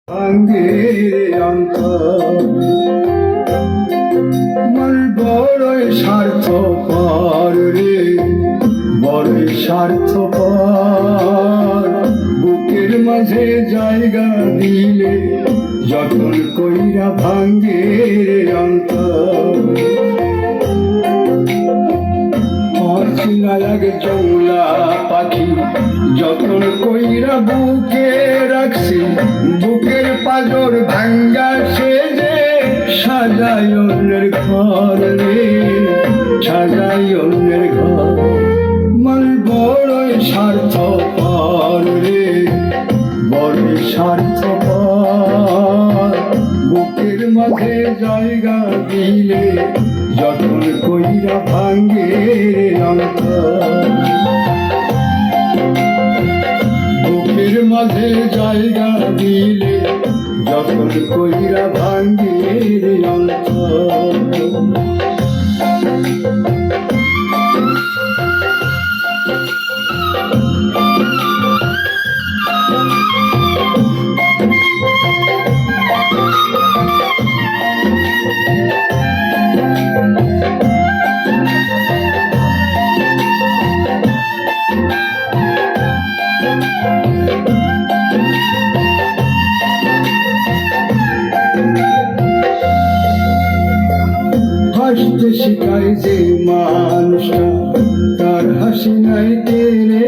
ভাঙ্গে অন্তর মন বড়ই স্বার্থপর রে, বড়ই স্বার্থপর। বুকের মাঝে জায়গা দিলে যতন কইরা ভাঙ্গে অন্তর। আগে চৌলা পাখি যতন কইরা বুকে রাখছি, বুকের পাজর ভাঙ্গা সে যে সাজাই অন্যের ঘর রে, সাজাই অন্যের ঘর। মন বড়ই স্বার্থপর রে, বড়ই স্বার্থপর। বুকের মাঝে জায়গা দিলে যতন কইরা ভাঙ্গে অন্তর। বুকের মাঝে জায়গা দিলে যতন কইরা ভাঙ্গে অন্তর। হাসতে শিখায় যে মানুষটা, তার হাসি নাই কেড়ে,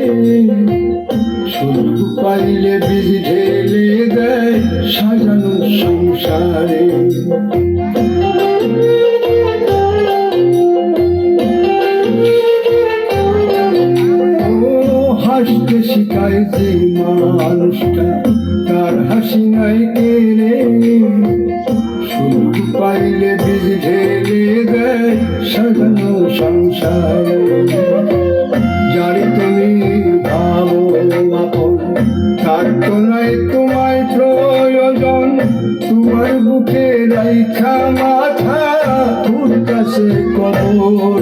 শুধু পাইলে বীজ ঢেলে দেয় সাজানো সংসারে। হাসতে শিখায় যে মানুষটা, তার হাসি নাই কেড়ে, শুধু পাইলে বীজ ঢেলে দেয় সাজানো সংসারে। জানি তুমি ভালো আপন, তার তো নাই তোমায় প্রয়োজন, তোমার বুকে রাইখা মাথা তোর কাছে কবর